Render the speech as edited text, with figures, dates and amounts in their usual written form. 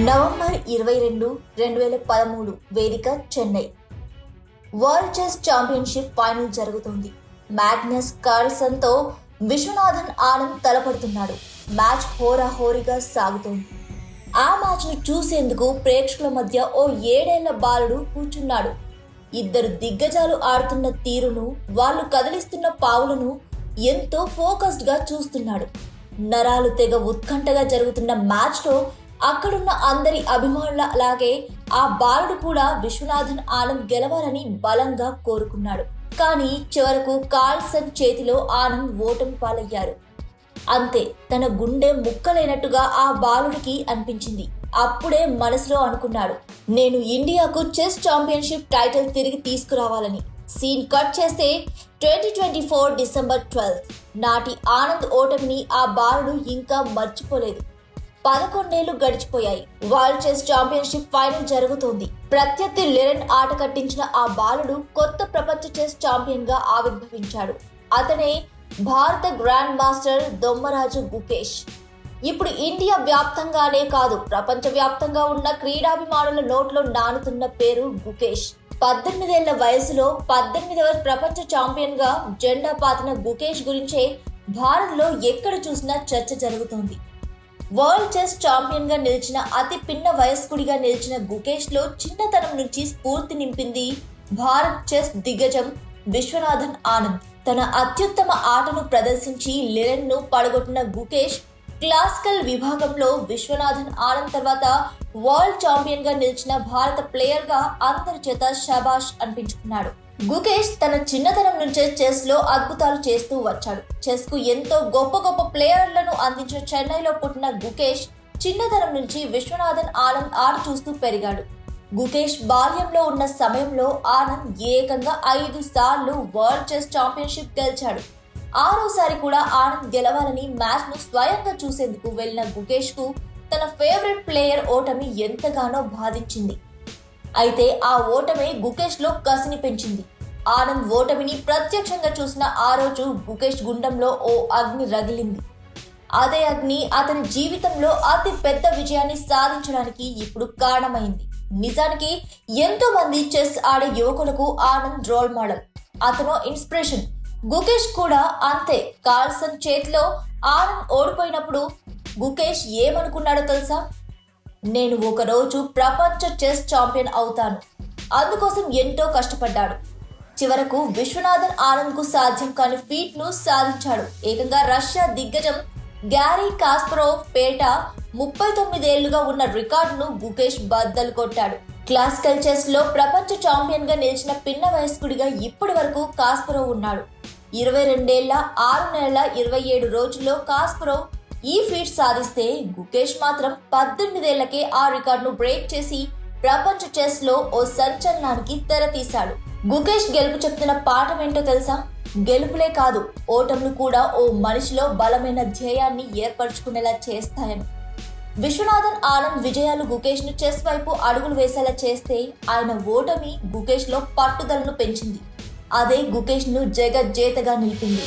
November 22, 2013 వేదిక Chennai. World chess championship final జరుగుతోంది. Magnus కార్ల్సన్తో Viswanathan Anand తలపడుతున్నాడు. Match హోరాహోరీగా సాగుతోంది. ఆ మ్యాచ్ను చూసేందుకు ప్రేక్షకుల మధ్య ఓ 7 ఏళ్ల బాలుడు కూర్చున్నాడు. ఇద్దరు దిగ్గజాలు ఆడుతున్న తీరును, వాళ్ళు కదిలిస్తున్న పావులను ఎంతో ఫోకస్డ్గా చూస్తున్నాడు. నరాలు తెగ ఉత్కంఠగా జరుగుతున్న మ్యాచ్లో అక్కడున్న అందరి అభిమానుల అలాగే ఆ బాలుడు కూడా విశ్వనాథన్ ఆనంద్ గెలవాలని బలంగా కోరుకున్నాడు. కానీ చివరకు కార్ల్సన్ చేతిలో ఆనంద్ ఓటమి పాలయ్యారు. అంతే, తన గుండె ముక్కలైనట్టుగా ఆ బాలుడికి అనిపించింది. అప్పుడే మనసులో అనుకున్నాడు, నేను ఇండియాకు చెస్ ఛాంపియన్షిప్ టైటిల్ తిరిగి తీసుకురావాలని. సీన్ కట్ చేస్తే 2024 డిసెంబర్ 12 నాటి ఆనంద్ ఓటమిని ఆ బాలుడు ఇంకా మర్చిపోలేదు. 11 ఏళ్లు గడిచిపోయాయి. వరల్డ్ చెస్ ఛాంపియన్షిప్ ఫైనల్ జరుగుతోంది. ప్రత్యర్థి లిరెన్ ఆట కట్టించిన ఆ బాలుడు కొత్త ప్రపంచ చెస్ ఛాంపియన్ గా ఆవిర్భవించాడు. అతనే భారత గ్రాండ్ మాస్టర్ దొమ్మరాజు గుకేష్. ఇప్పుడు ఇండియా వ్యాప్తంగానే కాదు, ప్రపంచ వ్యాప్తంగా ఉన్న క్రీడాభిమానుల నోట్లో నానుతున్న పేరు గుకేష్. 18 ఏళ్ల వయసులో 18వ ప్రపంచ ఛాంపియన్ గా జెండా పాతిన గుకేష్ గురించే భారత్లో ఎక్కడ చూసినా చర్చ జరుగుతోంది. వరల్డ్ చెస్ ఛాంపియన్ గా నిలిచిన అతి పిన్న వయస్కుడిగా నిలిచిన గుకేష్ లో చిన్నతనం నుంచి స్ఫూర్తి నింపింది భారత్ చెస్ దిగ్గజం విశ్వనాథన్ ఆనంద్. తన అత్యుత్తమ ఆటను ప్రదర్శించి లిరెన్ ను పడగొట్టిన గుకేష్ క్లాసికల్ విభాగంలో విశ్వనాథన్ ఆనంద్ తర్వాత వరల్డ్ ఛాంపియన్ గా నిలిచిన భారత ప్లేయర్ గా అందరి చేత షబాష్ అనిపించుకున్నాడు. గుకేష్ తన చిన్నతనం నుంచే చెస్ లో అద్భుతాలు చేస్తూ వచ్చాడు. చెస్ కు ఎంతో గొప్ప గొప్ప ప్లేయర్లను అందించిన చెన్నైలో పుట్టిన గుకేష్ చిన్నతనం నుంచి విశ్వనాథన్ ఆనంద్ ఆట చూస్తూ పెరిగాడు. గుకేష్ బాల్యంలో ఉన్న సమయంలో ఆనంద్ ఏకంగా 5 సార్లు వరల్డ్ చెస్ ఛాంపియన్షిప్ గెలిచాడు. 6వసారి కూడా ఆనంద్ గెలవాలని మ్యాచ్ ను స్వయంగా చూసేందుకు వెళ్లిన గుకేష్ కు తన ఫేవరెట్ ప్లేయర్ ఓటమి ఎంతగానో బాధించింది. అయితే ఆ ఓటమి గుకేష్ లో కసిని పెంచింది. ఆనంద్ ఓటమిని ప్రత్యక్షంగా చూసిన ఆ రోజు గుకేష్ గుండెంలో ఓ అగ్ని రగిలింది. అదే అగ్ని అతని జీవితంలో అతి పెద్ద విజయాన్ని సాధించడానికి ఇప్పుడు కారణమైంది. నిజానికి ఎంతో మంది చెస్ ఆడే యువకులకు ఆనంద్ రోల్ మోడల్, అతను ఇన్స్పిరేషన్. గుకేష్ కూడా అంతే. కార్ల్సన్ చేతిలో ఆనంద్ ఓడిపోయినప్పుడు గుకేష్ ఏమనుకున్నాడో తెలుసా? నేను ఒకరోజు ప్రపంచ చెస్ ఛాంపియన్ అవుతాను. అందుకోసం ఎంతో కష్టపడ్డాడు. చివరకు విశ్వనాథన్ ఆనంద్ కు సాధ్యం కాని ఫీట్ ను సాధించాడు. ఏకంగా రష్యా దిగ్గజం గ్యారీ కాస్పరోవ్ పేట 39 ఏళ్లుగా ఉన్న రికార్డును గుకేష్ బద్దలు కొట్టాడు. క్లాసికల్ చెస్ లో ప్రపంచ ఛాంపియన్ గా నిలిచిన పిన్న వయస్కుడిగా ఇప్పటి వరకు కాస్పరోవ్ ఉన్నాడు. 22 ఏళ్ల 6 నెలల 27 రోజుల్లో కాస్పరోవ్ ఈ ఫీట్ సాధిస్తే గుకేష్ మాత్రం 18 ఏళ్లకే ఆ రికార్డును బ్రేక్ చేసి ప్రపంచ చెస్ లో ఓ సంచలనానికి తెరతీశాడు. గుకేష్ గెలుపు చెప్తున్న పాఠం ఏంటో తెలుసా? గెలుపులే కాదు, ఓటములు కూడా ఓ మనిషిలో బలమైన ధ్యేయాన్ని ఏర్పరచుకునేలా చేస్తాయని. విశ్వనాథన్ ఆనంద్ విజయాలు గుకేష్ ను చెస్ వైపు అడుగులు వేసేలా చేస్తే, ఆయన ఓటమి గుకేష్ లో పట్టుదలను పెంచింది. అదే గుకేష్ ను జగజ్జేతగా నిలిపింది.